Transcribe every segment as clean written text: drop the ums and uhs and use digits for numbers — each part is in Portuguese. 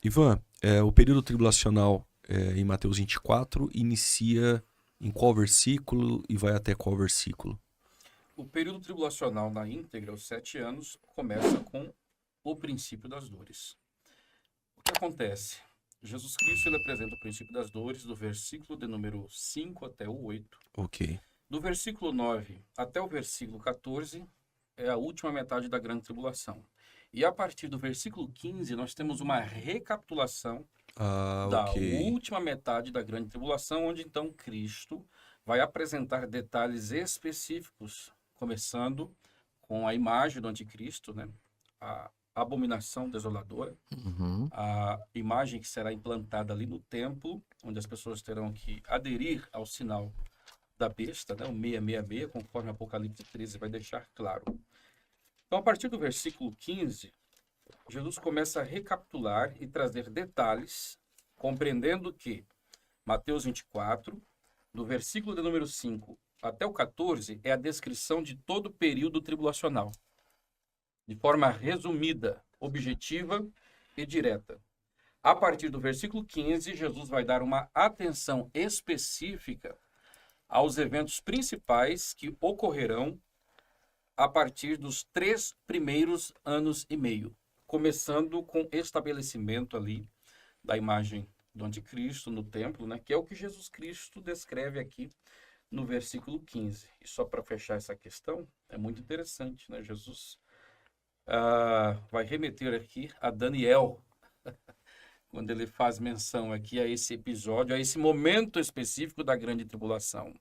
Ivan, o período tribulacional em Mateus 24 inicia em qual versículo e vai até qual versículo? O período tribulacional na íntegra, os 7 anos, começa com o princípio das dores. O que acontece? Jesus Cristo ele apresenta o princípio das dores do versículo de número 5 até o 8. Ok. Do versículo 9 até o versículo 14 é a última metade da grande tribulação. E a partir do versículo 15 nós temos uma recapitulação da última metade da grande tribulação, onde então Cristo vai apresentar detalhes específicos, começando com a imagem do anticristo, né? A abominação desoladora, a imagem que será implantada ali no templo, onde as pessoas terão que aderir ao sinal da besta, né? O 666, conforme Apocalipse 13 vai deixar claro. Então, a partir do versículo 15, Jesus começa a recapitular e trazer detalhes, compreendendo que Mateus 24, do versículo de número 5 até o 14, é a descrição de todo o período tribulacional, de forma resumida, objetiva e direta. A partir do versículo 15, Jesus vai dar uma atenção específica aos eventos principais que ocorrerão a partir dos 3 primeiros anos e meio, começando com o estabelecimento ali da imagem do anticristo no templo, né, que é o que Jesus Cristo descreve aqui no versículo 15. E só para fechar essa questão, é muito interessante, né? Jesus vai remeter aqui a Daniel, quando ele faz menção aqui a esse episódio, a esse momento específico da grande tribulação.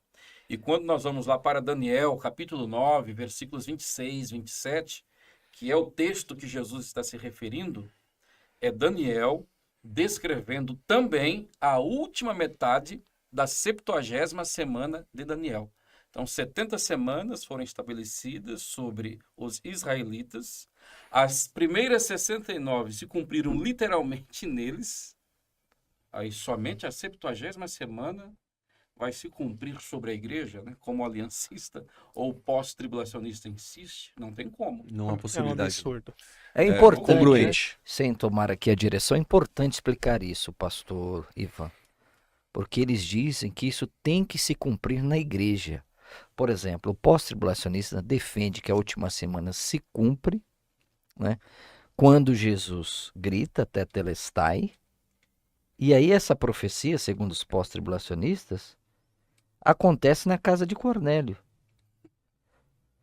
E quando nós vamos lá para Daniel, capítulo 9, versículos 26, 27, que é o texto que Jesus está se referindo, é Daniel descrevendo também a última metade da 70ª semana de Daniel. Então, 70 semanas foram estabelecidas sobre os israelitas. As primeiras 69 se cumpriram literalmente neles. Aí somente a 70ª semana vai se cumprir sobre a igreja, né? Como o aliancista ou pós-tribulacionista insiste, não tem como. Não há possibilidade. É um absurdo. É importante, congruente. sem tomar aqui a direção, é importante explicar isso, pastor Ivan. Porque eles dizem que isso tem que se cumprir na igreja. Por exemplo, o pós-tribulacionista defende que a última semana se cumpre, né, quando Jesus grita tetelestai, e aí essa profecia, segundo os pós-tribulacionistas, acontece na casa de Cornélio.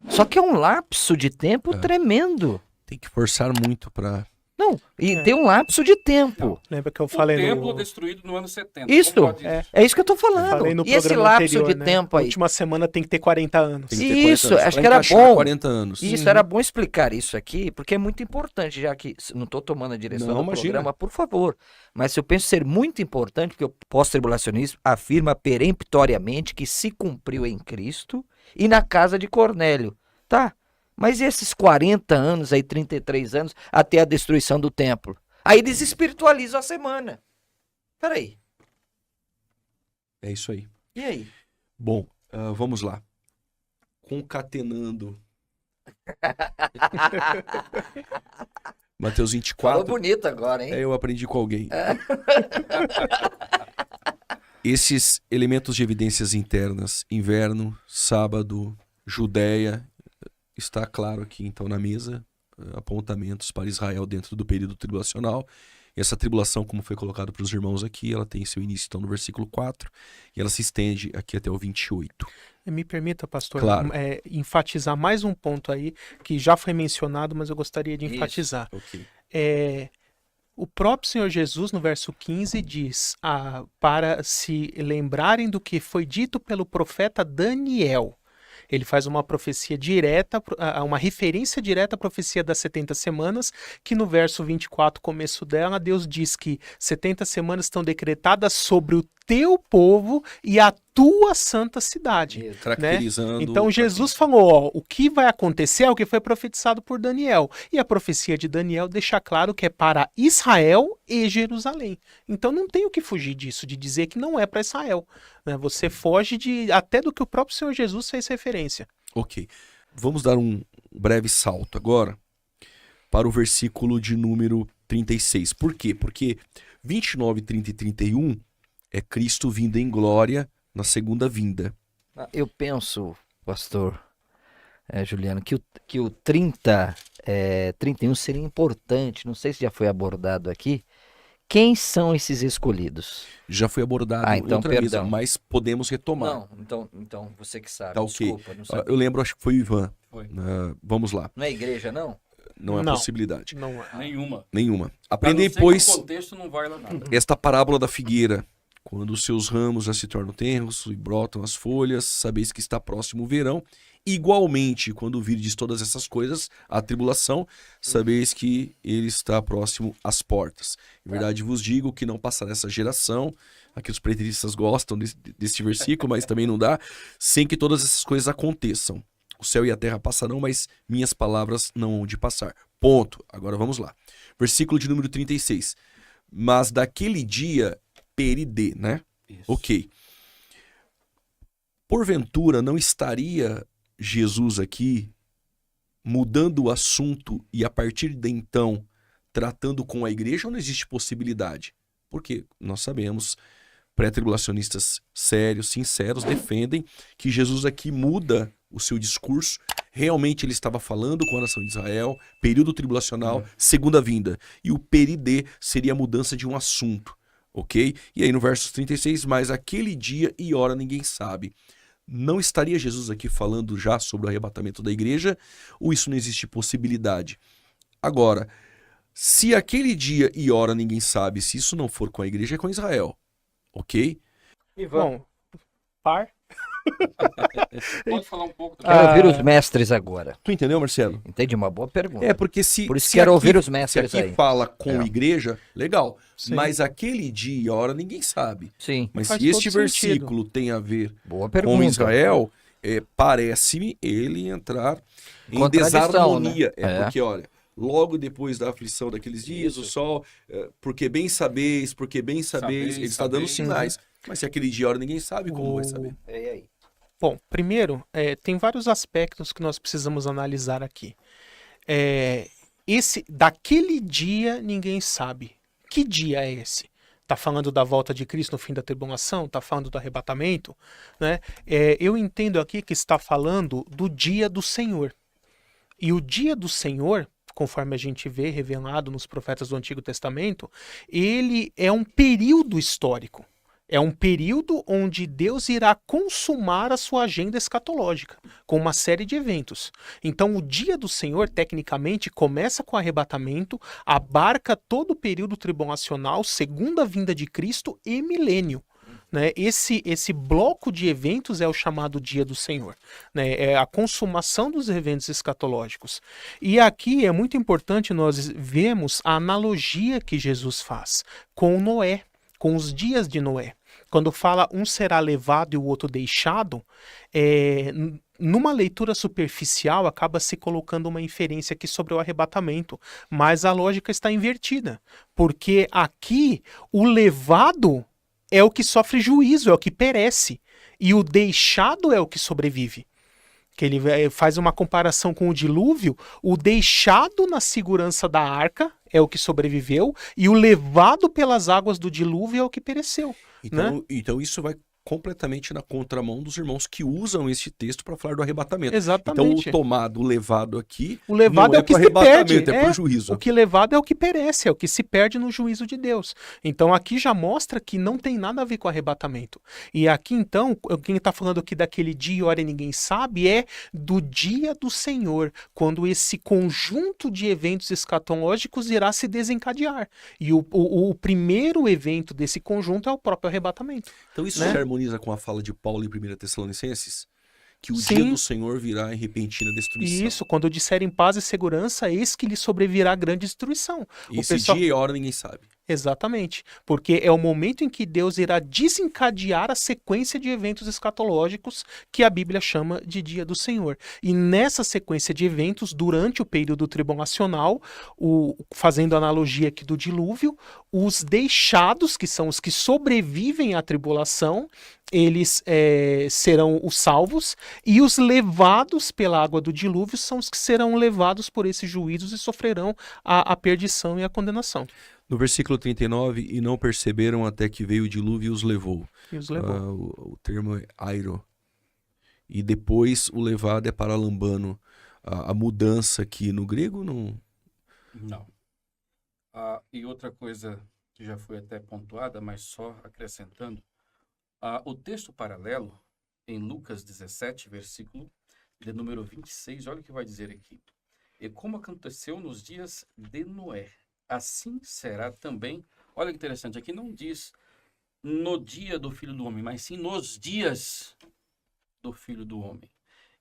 Só que é um lapso de tempo tremendo. Tem que forçar muito para... Não, e tem um lapso de tempo. Lembra que eu falei o templo no... destruído no ano 70. Isso, Como pode é isso que eu tô Eu falei falando. no E esse programa lapso anterior, de né? tempo A aí? última semana tem que ter 40 anos. Tem que ter 40 Isso, anos, acho pra que era encaixar bom. 40 anos. Isso, era bom explicar isso aqui, porque é muito importante, já que não estou tomando a direção Não, do imagina. programa, por favor. Mas eu penso ser muito importante, porque o pós-tribulacionismo afirma peremptoriamente que se cumpriu em Cristo e na casa de Cornélio. Tá, mas e esses 40 anos aí, 33 anos, até a destruição do templo? Aí desespiritualizam a semana. Peraí, É isso aí. e aí? Bom, vamos lá. Concatenando Mateus 24. Falou bonito agora, hein? Eu aprendi com alguém. Esses elementos de evidências internas, inverno, sábado, Judéia, está claro aqui então na mesa, apontamentos para Israel dentro do período tribulacional. E essa tribulação, como foi colocado para os irmãos aqui, ela tem seu início então no versículo 4 e ela se estende aqui até o 28. Me permita, pastor, Claro. enfatizar mais um ponto aí, que já foi mencionado, mas eu gostaria de enfatizar. Ok. O próprio Senhor Jesus, no verso 15, diz para se lembrarem do que foi dito pelo profeta Daniel. Ele faz uma profecia direta, uma referência direta à profecia das 70 semanas, que no verso 24, começo dela, Deus diz que 70 semanas estão decretadas sobre o teu povo e a tua santa cidade. Né? Caracterizando. Então Jesus falou, o que vai acontecer é o que foi profetizado por Daniel. E a profecia de Daniel deixa claro que é para Israel e Jerusalém. Então não tem o que fugir disso, de dizer que não é para Israel. Né? Você foge até do que o próprio Senhor Jesus fez referência. Ok. Vamos dar um breve salto agora para o versículo de número 36. Por quê? Porque 29, 30 e 31 é Cristo vindo em glória na segunda vinda. Eu penso, pastor Juliano, que o 30, 31 seria importante, não sei se já foi abordado aqui. Quem são esses escolhidos? Já foi abordado então, outra mesa, mas podemos retomar. Não, então você que sabe, Tá, desculpa. Não eu lembro, acho que foi o Ivan. Foi. Vamos lá. Não é igreja, não? Não é possibilidade. Não é. Nenhuma. Aprendei, A não ser pois, que o contexto não vai lá nada. esta parábola da figueira. Quando os seus ramos já se tornam tenros e brotam as folhas, sabeis que está próximo o verão. Igualmente, quando virdes todas essas coisas, a tribulação, sabeis que ele está próximo às portas. Em verdade vos digo que não passará essa geração, aqui os preteristas gostam deste versículo, mas também não dá, sem que todas essas coisas aconteçam. O céu e a terra passarão, mas minhas palavras não hão de passar. Ponto. Agora vamos lá. Versículo de número 36. Mas daquele dia, peride, né? Isso. Ok. Porventura não estaria Jesus aqui mudando o assunto e a partir de então tratando com a igreja, ou não existe possibilidade? Porque nós sabemos, pré-tribulacionistas sérios, sinceros, defendem que Jesus aqui muda o seu discurso. Realmente ele estava falando com a nação de Israel, período tribulacional, segunda vinda. E o peride seria a mudança de um assunto, ok? E aí no verso 36, mas aquele dia e hora ninguém sabe. Não estaria Jesus aqui falando já sobre o arrebatamento da igreja, ou isso não existe possibilidade? Agora, se aquele dia e hora ninguém sabe, se isso não for com a igreja, é com Israel, ok? Bom, par. Pode falar um pouco do Quero ouvir os mestres agora. Tu entendeu, Marcelo? Entendi, uma boa pergunta. É, porque se Por isso se quero aqui, ouvir os se mestres aqui aí. fala com igreja, legal. Sim. Mas aquele dia e hora ninguém sabe. Sim, Mas Faz se este todo versículo tem a ver boa com pergunta. Israel, parece-me ele entrar em Contradição, desarmonia. né? Porque, olha, logo depois da aflição daqueles dias, o sol, porque bem sabeis, ele está dando sinais. Mas se aquele dia e hora ninguém sabe, como vai saber? E aí? Bom, primeiro, tem vários aspectos que nós precisamos analisar aqui. Daquele dia ninguém sabe. Que dia é esse? Está falando da volta de Cristo no fim da tribulação? Está falando do arrebatamento? Né? Eu entendo aqui que está falando do dia do Senhor. E o dia do Senhor, conforme a gente vê revelado nos profetas do Antigo Testamento, ele é um período histórico. É um período onde Deus irá consumar a sua agenda escatológica, com uma série de eventos. Então, o dia do Senhor, tecnicamente, começa com o arrebatamento, abarca todo o período tribulacional, segunda vinda de Cristo e milênio. Né? Esse bloco de eventos é o chamado dia do Senhor. Né? É a consumação dos eventos escatológicos. E aqui é muito importante nós vermos a analogia que Jesus faz com Noé, com os dias de Noé. Quando fala um será levado e o outro deixado, numa leitura superficial acaba se colocando uma inferência aqui sobre o arrebatamento, mas a lógica está invertida, porque aqui o levado é o que sofre juízo, é o que perece, e o deixado é o que sobrevive. Que ele faz uma comparação com o dilúvio, o deixado na segurança da arca é o que sobreviveu, e o levado pelas águas do dilúvio é o que pereceu. Então isso vai completamente na contramão dos irmãos que usam este texto para falar do arrebatamento. Exatamente. Então o tomado, o levado aqui, o levado não é o que pro se perde, arrebatamento, é pro juízo. O que levado é o que perece, é o que se perde no juízo de Deus. Então aqui já mostra que não tem nada a ver com arrebatamento. E aqui então, quem está falando aqui daquele dia e hora e ninguém sabe, é do dia do Senhor, quando esse conjunto de eventos escatológicos irá se desencadear. E o primeiro evento desse conjunto é o próprio arrebatamento. Então isso né? se harmoniza com a fala de Paulo em 1 Tessalonicenses? Que o Sim. dia do Senhor virá em repentina destruição. Isso, quando disserem paz e segurança, eis que lhe sobrevirá grande destruição. E esse dia e hora ninguém sabe. Exatamente, porque é o momento em que Deus irá desencadear a sequência de eventos escatológicos que a Bíblia chama de Dia do Senhor. E nessa sequência de eventos, durante o período tribulacional, fazendo analogia aqui do dilúvio, os deixados, que são os que sobrevivem à tribulação, eles serão os salvos, e os levados pela água do dilúvio são os que serão levados por esses juízos e sofrerão a perdição e a condenação. No versículo 39, e não perceberam até que veio o dilúvio e os levou. E os levou. O termo é airo. E depois o levado é paralambano. A mudança aqui no grego não... Não. E outra coisa que já foi até pontuada, mas só acrescentando, o texto paralelo, em Lucas 17, versículo de número 26, olha o que vai dizer aqui. E como aconteceu nos dias de Noé, assim será também. Olha que interessante, aqui não diz no dia do Filho do Homem, mas sim nos dias do Filho do Homem.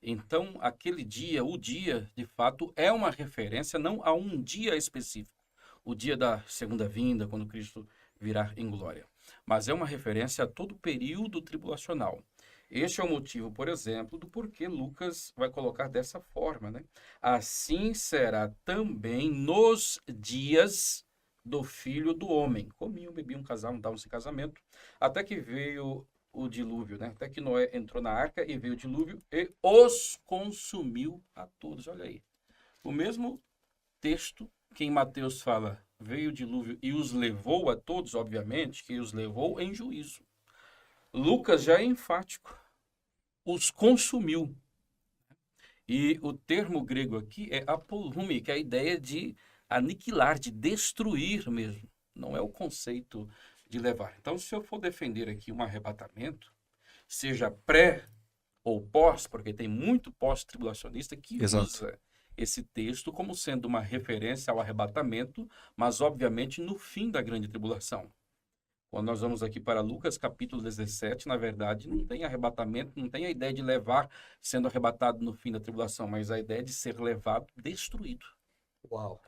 Então, aquele dia, o dia, de fato, é uma referência não a um dia específico, o dia da segunda vinda, quando Cristo virá em glória, mas é uma referência a todo o período tribulacional. Este é o motivo, por exemplo, do porquê Lucas vai colocar dessa forma, né? Assim será também nos dias do Filho do Homem. Comiam, bebiam, casavam, davam-se casamento, até que veio o dilúvio, né? Até que Noé entrou na arca e veio o dilúvio e os consumiu a todos. Olha aí. O mesmo texto que em Mateus fala, veio o dilúvio e os levou a todos, obviamente, que os levou em juízo. Lucas já é enfático. Os consumiu. E o termo grego aqui é apolume, que é a ideia de aniquilar, de destruir mesmo. Não é o conceito de levar. Então, se eu for defender aqui um arrebatamento, seja pré ou pós, porque tem muito pós-tribulacionista que usa esse texto como sendo uma referência ao arrebatamento, mas obviamente no fim da grande tribulação. Quando nós vamos aqui para Lucas capítulo 17, na verdade, não tem arrebatamento, não tem a ideia de levar sendo arrebatado no fim da tribulação, mas a ideia de ser levado destruído. Uau!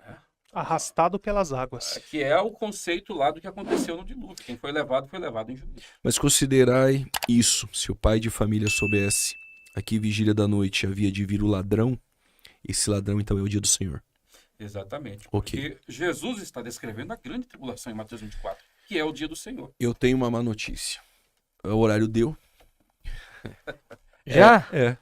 Arrastado pelas águas. Que é o conceito lá do que aconteceu no dilúvio. Quem foi levado em juízo. Mas considerai isso, se o pai de família soubesse, aqui vigília da noite havia de vir o ladrão, esse ladrão então é o dia do Senhor. Exatamente. Okay. Porque Jesus está descrevendo a grande tribulação em Mateus 24, que é o dia do Senhor. Eu tenho uma má notícia. O horário deu. Já? É.